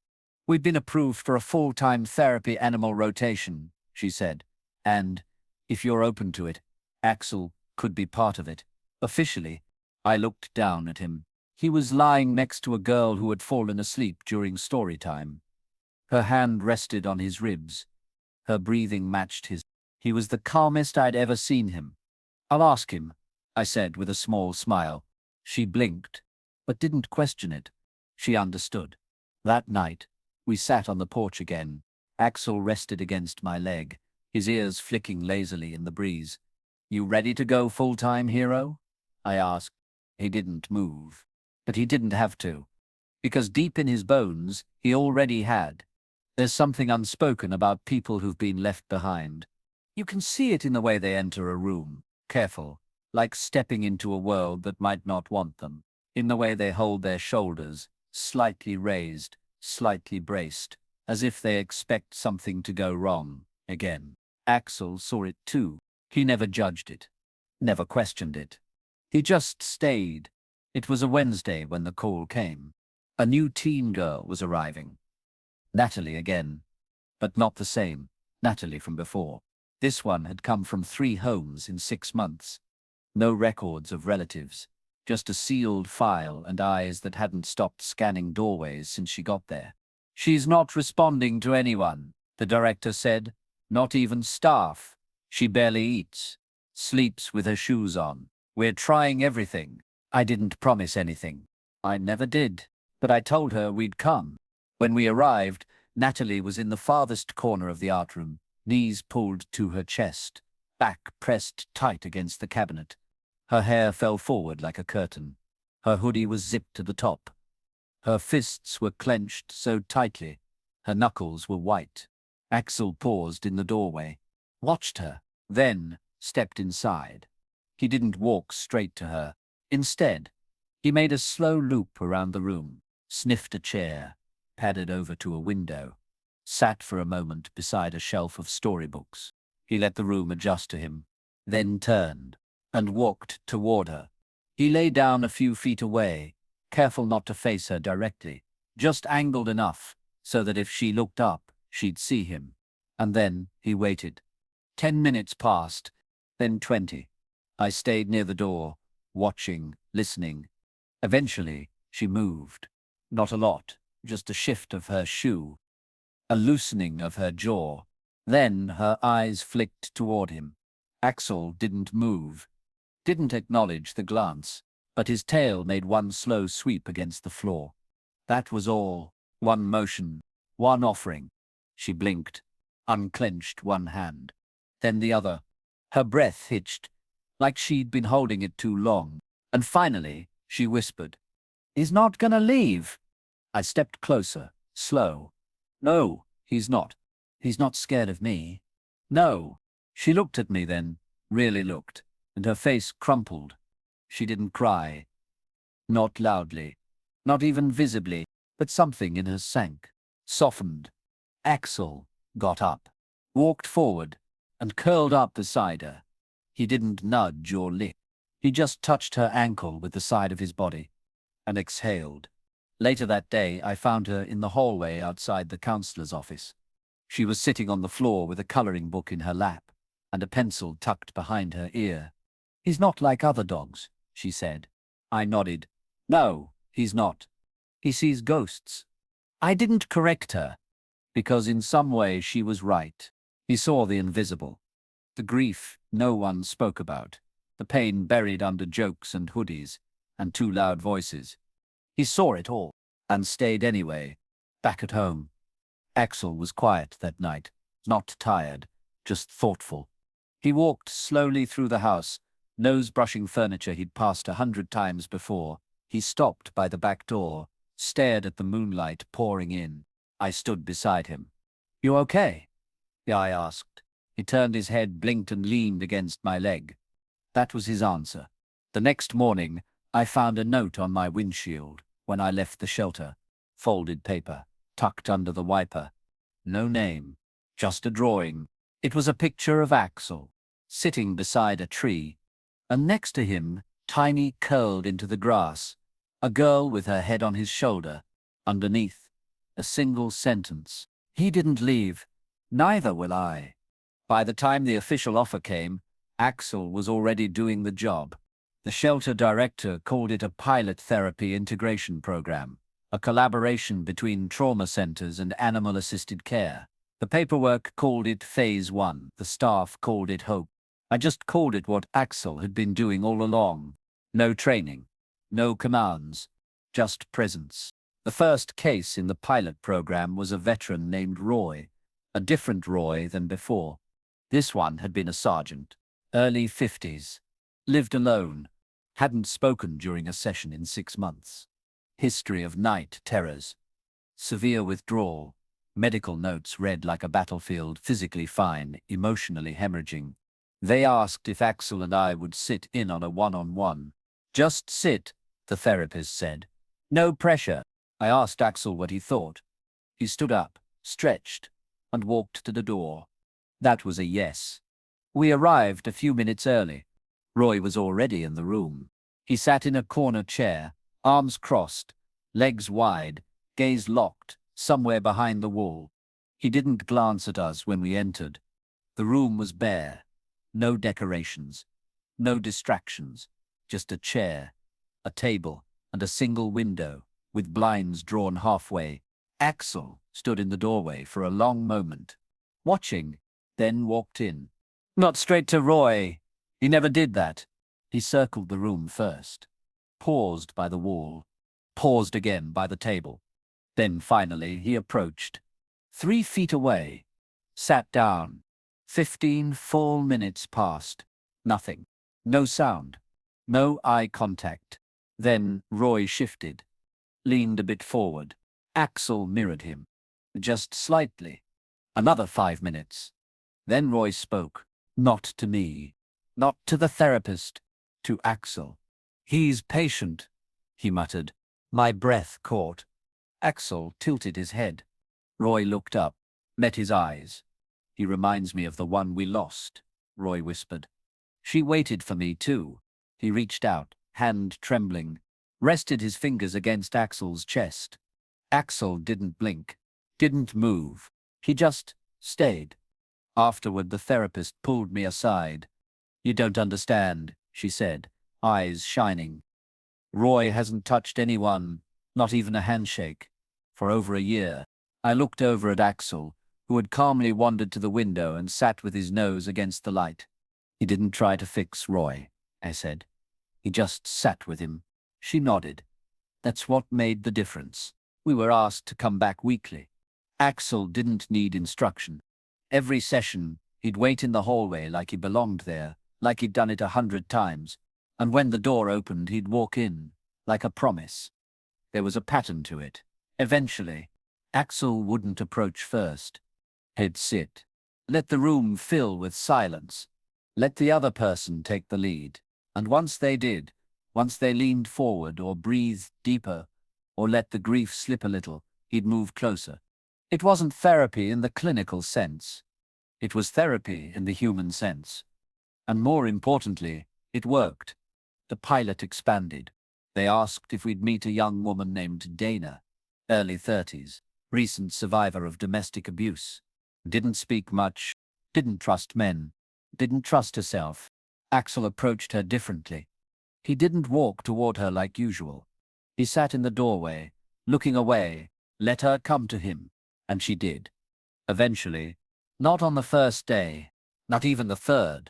"We've been approved for a full-time therapy animal rotation," she said, "and, if you're open to it, Axel could be part of it." Officially, I looked down at him. He was lying next to a girl who had fallen asleep during story time. Her hand rested on his ribs. Her breathing matched his. He was the calmest I'd ever seen him. "I'll ask him," I said with a small smile. She blinked, but didn't question it. She understood. That night, we sat on the porch again. Axel rested against my leg, his ears flicking lazily in the breeze. "You ready to go full-time, hero?" I asked. He didn't move. But he didn't have to, because deep in his bones, he already had. There's something unspoken about people who've been left behind. You can see it in the way they enter a room, careful, like stepping into a world that might not want them, in the way they hold their shoulders, slightly raised, slightly braced, as if they expect something to go wrong again. Axel saw it too. He never judged it, never questioned it. He just stayed. It was a Wednesday when the call came. A new teen girl was arriving. Natalie again, but not the same Natalie from before. This one had come from 3 homes in 6 months. No records of relatives, just a sealed file and eyes that hadn't stopped scanning doorways since she got there. "She's not responding to anyone," the director said. "Not even staff. She barely eats. Sleeps with her shoes on. We're trying everything." I didn't promise anything. I never did. But I told her we'd come. When we arrived, Natalie was in the farthest corner of the art room, knees pulled to her chest, back pressed tight against the cabinet. Her hair fell forward like a curtain. Her hoodie was zipped to the top. Her fists were clenched so tightly, her knuckles were white. Axel paused in the doorway, watched her, then stepped inside. He didn't walk straight to her. Instead, he made a slow loop around the room, sniffed a chair, padded over to a window, sat for a moment beside a shelf of storybooks. He let the room adjust to him, then turned and walked toward her. He lay down a few feet away, careful not to face her directly, just angled enough so that if she looked up, she'd see him. And then he waited. 10 minutes passed, then 20. I stayed near the door, watching, listening. Eventually, she moved. Not a lot, just a shift of her shoe, a loosening of her jaw. Then her eyes flicked toward him. Axel didn't move, didn't acknowledge the glance, but his tail made one slow sweep against the floor. That was all. One motion, one offering. She blinked, unclenched one hand, then the other. Her breath hitched, like she'd been holding it too long. And finally, she whispered, "He's not gonna leave." I stepped closer, slow. "No, he's not. He's not scared of me." "No." She looked at me then, really looked, and her face crumpled. She didn't cry. Not loudly, not even visibly, but something in her sank, softened. Axel got up, walked forward, and curled up beside her. He didn't nudge or lick. He just touched her ankle with the side of his body and exhaled. Later that day, I found her in the hallway outside the counselor's office. She was sitting on the floor with a coloring book in her lap and a pencil tucked behind her ear. "He's not like other dogs," she said. I nodded. "No, he's not. He sees ghosts." I didn't correct her, because in some way she was right. He saw the invisible, the grief no one spoke about, the pain buried under jokes and hoodies and too loud voices. He saw it all, and stayed anyway, back at home. Axel was quiet that night, not tired, just thoughtful. He walked slowly through the house, nose brushing furniture he'd passed 100 times before. He stopped by the back door, stared at the moonlight pouring in. I stood beside him. "You okay?" I asked. He turned his head, blinked, and leaned against my leg. That was his answer. The next morning, I found a note on my windshield when I left the shelter. Folded paper, tucked under the wiper. No name, just a drawing. It was a picture of Axel, sitting beside a tree, and next to him, tiny, curled into the grass, a girl with her head on his shoulder. Underneath, a single sentence. "He didn't leave. Neither will I." By the time the official offer came, Axel was already doing the job. The shelter director called it a pilot therapy integration program, a collaboration between trauma centers and animal-assisted care. The paperwork called it Phase 1. The staff called it Hope. I just called it what Axel had been doing all along. No training, no commands, just presence. The first case in the pilot program was a veteran named Roy, A different Roy than before. This one had been a sergeant, early 50s, lived alone, hadn't spoken during a session in 6 months. History of night terrors, severe withdrawal, medical notes read like a battlefield, physically fine, emotionally hemorrhaging. They asked if Axel and I would sit in on a one-on-one. Just sit, the therapist said. No pressure. I asked Axel what he thought. He stood up, stretched, and walked to the door. That was a yes. We arrived a few minutes early. Roy was already in the room. He sat in a corner chair, arms crossed, legs wide, gaze locked, somewhere behind the wall. He didn't glance at us when we entered. The room was bare. No decorations. No distractions. Just a chair, a table, and a single window, with blinds drawn halfway. Axel stood in the doorway for a long moment, watching, then walked in. Not straight to Roy. He never did that. He circled the room first, paused by the wall, paused again by the table. Then finally he approached, 3 feet away, sat down. 15 full minutes passed. Nothing. No sound. No eye contact. Then Roy shifted, leaned a bit forward. Axel mirrored him, just slightly. Another 5 minutes. Then Roy spoke. Not to me. Not to the therapist. To Axel. He's patient, he muttered. My breath caught. Axel tilted his head. Roy looked up, met his eyes. He reminds me of the one we lost, Roy whispered. She waited for me too. He reached out, hand trembling, rested his fingers against Axel's chest. Axel didn't blink, didn't move. He just stayed. Afterward, the therapist pulled me aside. You don't understand, she said, eyes shining. Roy hasn't touched anyone, not even a handshake, for over a year. I looked over at Axel, who had calmly wandered to the window and sat with his nose against the light. He didn't try to fix Roy, I said. He just sat with him. She nodded. That's what made the difference. We were asked to come back weekly. Axel didn't need instruction. Every session, he'd wait in the hallway like he belonged there, like he'd done it 100 times. And when the door opened, he'd walk in, like a promise. There was a pattern to it. Eventually, Axel wouldn't approach first. He'd sit. Let the room fill with silence. Let the other person take the lead. And once they did, once they leaned forward or breathed deeper, or let the grief slip a little, he'd move closer. It wasn't therapy in the clinical sense. It was therapy in the human sense. And more importantly, it worked. The pilot expanded. They asked if we'd meet a young woman named Dana, early 30s, recent survivor of domestic abuse. Didn't speak much, didn't trust men, didn't trust herself. Axel approached her differently. He didn't walk toward her like usual. He sat in the doorway, looking away, let her come to him, and she did. Eventually, not on the first day, not even the third,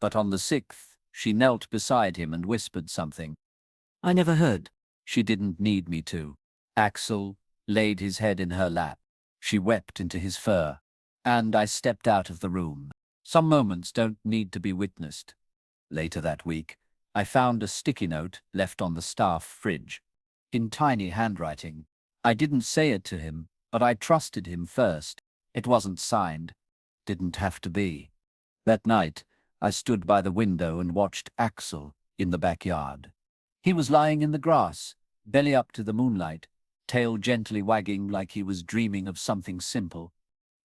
but on the 6th, she knelt beside him and whispered something. I never heard. She didn't need me to. Axel laid his head in her lap. She wept into his fur. And I stepped out of the room. Some moments don't need to be witnessed. Later that week, I found a sticky note left on the staff fridge. In tiny handwriting. I didn't say it to him, but I trusted him first. It wasn't signed. Didn't have to be. That night, I stood by the window and watched Axel in the backyard. He was lying in the grass, belly up to the moonlight, tail gently wagging like he was dreaming of something simple.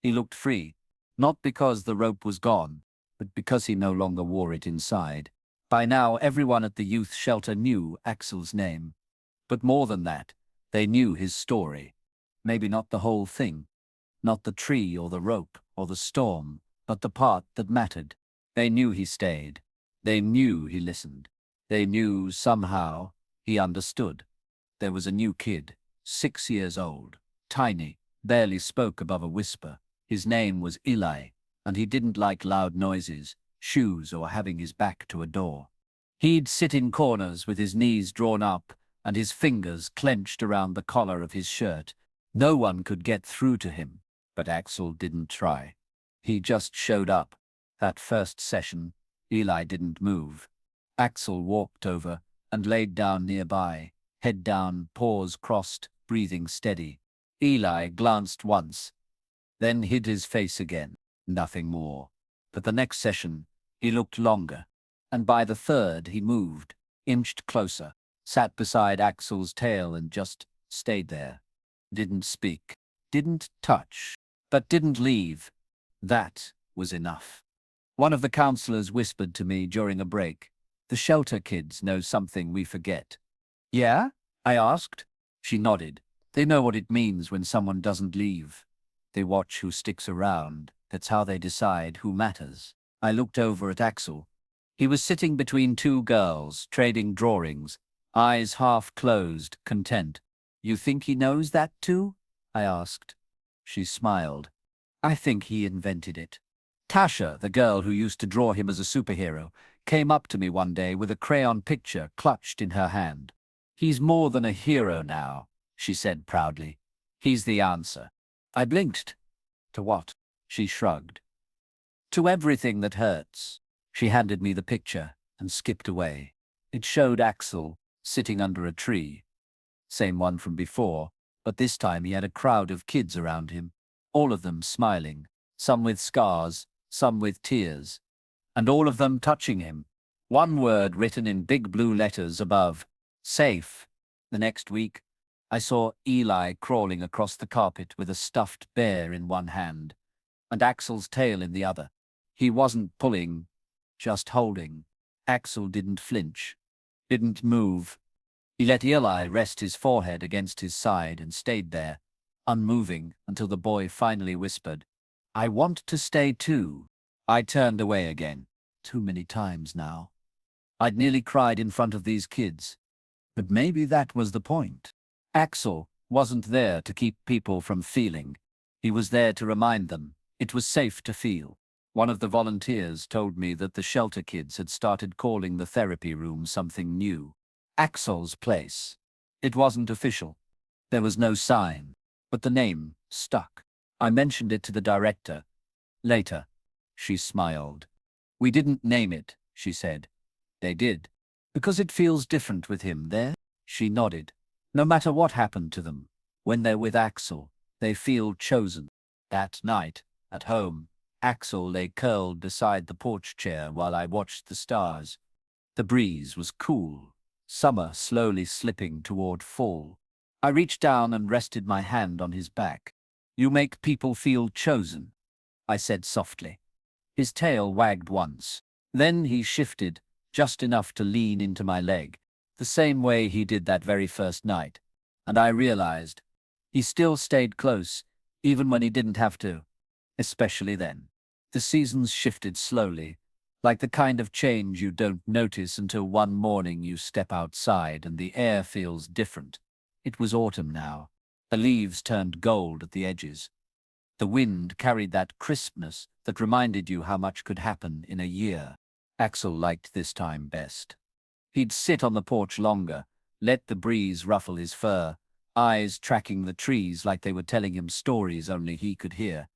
He looked free, not because the rope was gone, but because he no longer wore it inside. By now, everyone at the youth shelter knew Axel's name. But more than that, they knew his story. Maybe not the whole thing, not the tree or the rope or the storm, but the part that mattered. They knew he stayed. They knew he listened. They knew, somehow, he understood. There was a new kid, 6 years old, tiny, barely spoke above a whisper. His name was Eli, and he didn't like loud noises, shoes, or having his back to a door. He'd sit in corners with his knees drawn up and his fingers clenched around the collar of his shirt. No one could get through to him, But Axel didn't try. He just showed up. That first session, Eli didn't move. Axel walked over and laid down nearby, head down, paws crossed, breathing steady. Eli glanced once, then hid his face again. Nothing more. But the next session, he looked longer, and by the third he moved, inched closer, sat beside Axel's tail and just stayed there. Didn't speak, didn't touch, but didn't leave. That was enough. One of the counselors whispered to me during a break, "The shelter kids know something we forget." "Yeah?" I asked. She nodded. "They know what it means when someone doesn't leave. They watch who sticks around. That's how they decide who matters." I looked over at Axel. He was sitting between two girls, trading drawings, eyes half closed, content. "You think he knows that too?" I asked. She smiled. "I think he invented it." Tasha, the girl who used to draw him as a superhero, came up to me one day with a crayon picture clutched in her hand. "He's more than a hero now," she said proudly. "He's the answer." I blinked. "To what?" She shrugged. "To everything that hurts." She handed me the picture and skipped away. It showed Axel sitting under a tree. Same one from before, but this time he had a crowd of kids around him, all of them smiling, some with scars, some with tears, and all of them touching him. One word written in big blue letters above: safe. The next week, I saw Eli crawling across the carpet with a stuffed bear in one hand and Axel's tail in the other. He wasn't pulling, just holding. Axel didn't flinch, didn't move. He let Eli rest his forehead against his side and stayed there, unmoving, until the boy finally whispered, "I want to stay too." I turned away again. Too many times now. I'd nearly cried in front of these kids. But maybe that was the point. Axel wasn't there to keep people from feeling. He was there to remind them it was safe to feel. One of the volunteers told me that the shelter kids had started calling the therapy room something new. Axel's place. It wasn't official. There was no sign, but the name stuck. I mentioned it to the director. Later, she smiled. "We didn't name it," she said. "They did. Because it feels different with him there." She nodded. "No matter what happened to them, when they're with Axel, they feel chosen." That night, at home, Axel lay curled beside the porch chair while I watched the stars. The breeze was cool, summer slowly slipping toward fall. I reached down and rested my hand on his back. "You make people feel chosen," I said softly. His tail wagged once. Then he shifted, just enough to lean into my leg, the same way he did that very first night. And I realized he still stayed close, even when he didn't have to. Especially then. The seasons shifted slowly, like the kind of change you don't notice until one morning you step outside and the air feels different. It was autumn now. The leaves turned gold at the edges. The wind carried that crispness that reminded you how much could happen in a year. Axel liked this time best. He'd sit on the porch longer, let the breeze ruffle his fur, eyes tracking the trees like they were telling him stories only he could hear.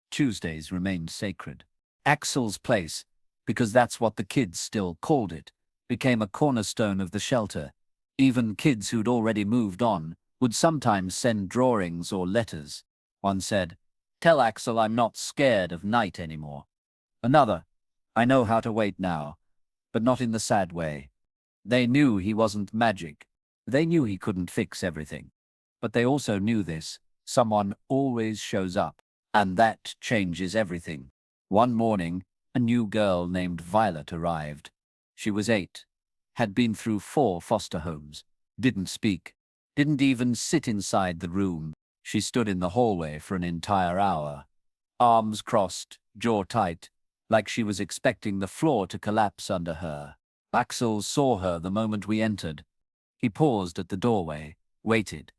Tuesdays remained sacred. Axel's place, because that's what the kids still called it, became a cornerstone of the shelter. Even kids who'd already moved on would sometimes send drawings or letters. One said, "Tell Axel I'm not scared of night anymore." Another, "I know how to wait now, but not in the sad way." They knew he wasn't magic. They knew he couldn't fix everything. But they also knew this: someone always shows up, and that changes everything. One morning, a new girl named Violet arrived. She was 8, had been through 4 foster homes, didn't speak, didn't even sit inside the room. She stood in the hallway for an entire hour, arms crossed, jaw tight, like she was expecting the floor to collapse under her. Axel saw her the moment we entered. He paused at the doorway, waited,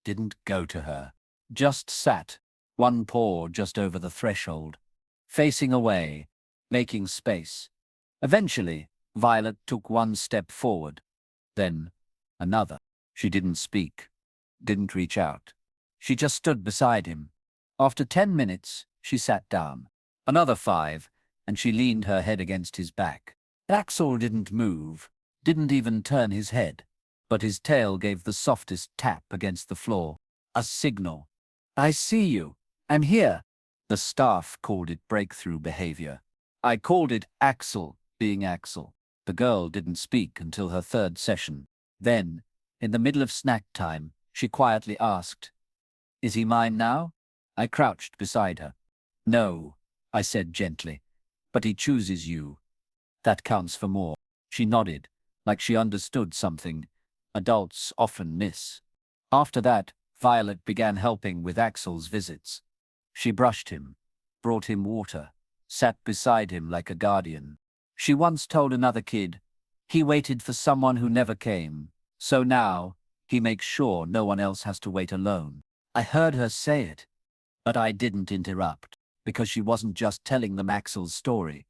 didn't go to her, just sat, one paw just over the threshold, facing away, making space. Eventually, Violet took one step forward, then another. She didn't speak, didn't reach out. She just stood beside him, After 10 minutes, she sat down. Another 5, and she leaned her head against his back. Axel didn't move, didn't even turn his head, but his tail gave the softest tap against the floor. A signal. I see you. I'm here. The staff called it breakthrough behavior. I called it Axel being Axel. The girl didn't speak until her 3rd session. Then, in the middle of snack time, she quietly asked, "Is he mine now?" I crouched beside her. "No," I said gently, "but he chooses you. That counts for more." She nodded, like she understood something adults often miss. After that, Violet began helping with Axel's visits. She brushed him, brought him water, sat beside him like a guardian. She once told another kid, he waited for someone who never came, so now he makes sure no one else has to wait alone. I heard her say it, but I didn't interrupt, because she wasn't just telling them Axel's story.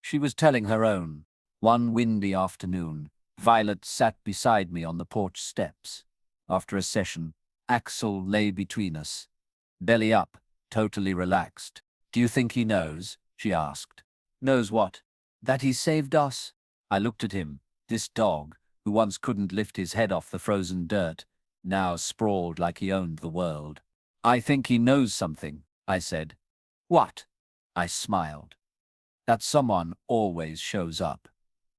She was telling her own. One windy afternoon, Violet sat beside me on the porch steps. After a session, Axel lay between us, belly up, totally relaxed. "Do you think he knows?" she asked. "Knows what?" "That he saved us." I looked at him. This dog, who once couldn't lift his head off the frozen dirt, now sprawled like he owned the world. "I think he knows something," I said. "What?" I smiled. "That someone always shows up.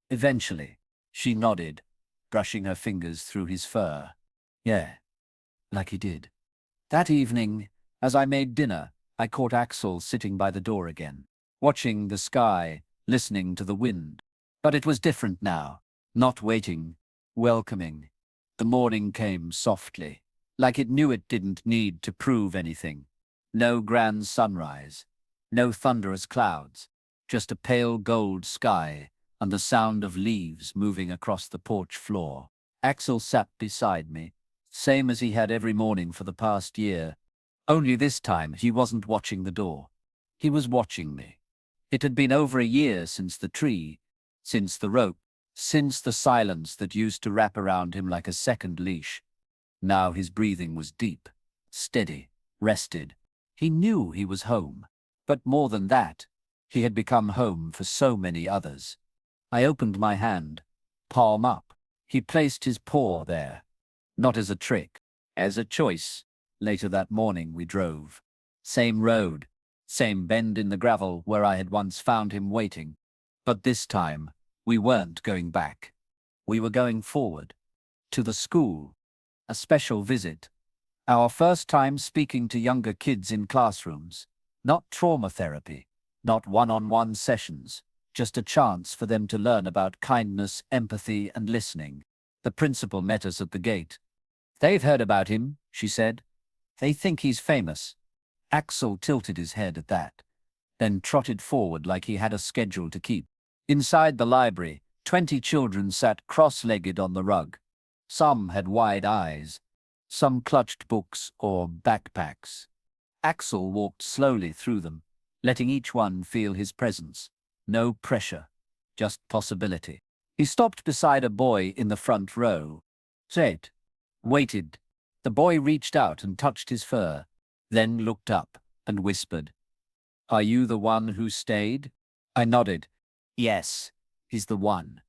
Eventually." She nodded, brushing her fingers through his fur. "Yeah, like he did." That evening, as I made dinner, I caught Axel sitting by the door again, watching the sky, listening to the wind. But it was different now. Not waiting, welcoming. The morning came softly, like it knew it didn't need to prove anything. No grand sunrise, no thunderous clouds, just a pale gold sky and the sound of leaves moving across the porch floor. Axel sat beside me, same as he had every morning for the past year. Only this time he wasn't watching the door. He was watching me. It had been over a year since the tree, since the rope, since the silence that used to wrap around him like a second leash. Now his breathing was deep, steady, rested. He knew he was home. But more than that, he had become home for so many others. I opened my hand, palm up. He placed his paw there, not as a trick, as a choice. Later that morning we drove. Same road, same bend in the gravel where I had once found him waiting. But this time, we weren't going back. We were going forward, to the school. A special visit. Our first time speaking to younger kids in classrooms. Not trauma therapy, not one-on-one sessions, just a chance for them to learn about kindness, empathy, and listening. The principal met us at the gate. "They've heard about him," she said. "They think he's famous." Axel tilted his head at that, then trotted forward like he had a schedule to keep. Inside the library, 20 children sat cross-legged on the rug. Some had wide eyes. Some clutched books or backpacks. Axel walked slowly through them, letting each one feel his presence. No pressure, just possibility. He stopped beside a boy in the front row. Said, waited. The boy reached out and touched his fur, then looked up and whispered, "Are you the one who stayed?" I nodded. "Yes, he's the one."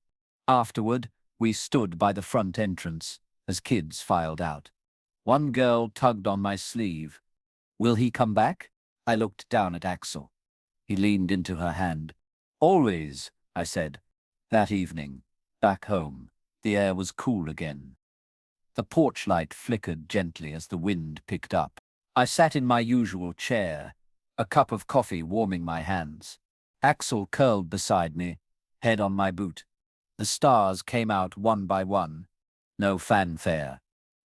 Afterward, we stood by the front entrance as kids filed out. One girl tugged on my sleeve. "Will he come back?" I looked down at Axel. He leaned into her hand. "Always," I said. That evening, back home, the air was cool again. The porch light flickered gently as the wind picked up. I sat in my usual chair, a cup of coffee warming my hands. Axel curled beside me, head on my boot. The stars came out one by one. No fanfare.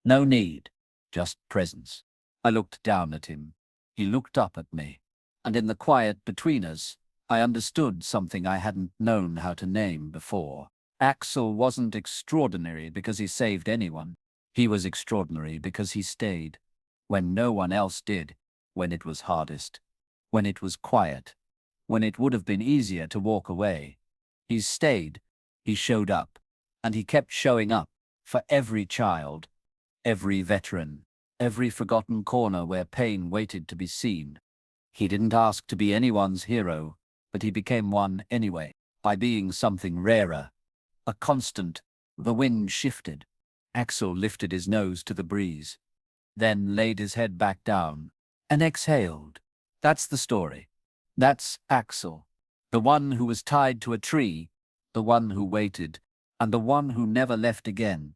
No need. Just presence. I looked down at him. He looked up at me. And in the quiet between us, I understood something I hadn't known how to name before. Axel wasn't extraordinary because he saved anyone. He was extraordinary because he stayed. When no one else did. When it was hardest. When it was quiet. When it would have been easier to walk away. He stayed. He showed up. And he kept showing up. For every child. Every veteran. every forgotten corner where pain waited to be seen. He didn't ask to be anyone's hero, but he became one anyway, by being something rarer. A constant. The wind shifted. Axel lifted his nose to the breeze, then laid his head back down and exhaled. That's the story. That's Axel, the one who was tied to a tree, the one who waited, and the one who never left again.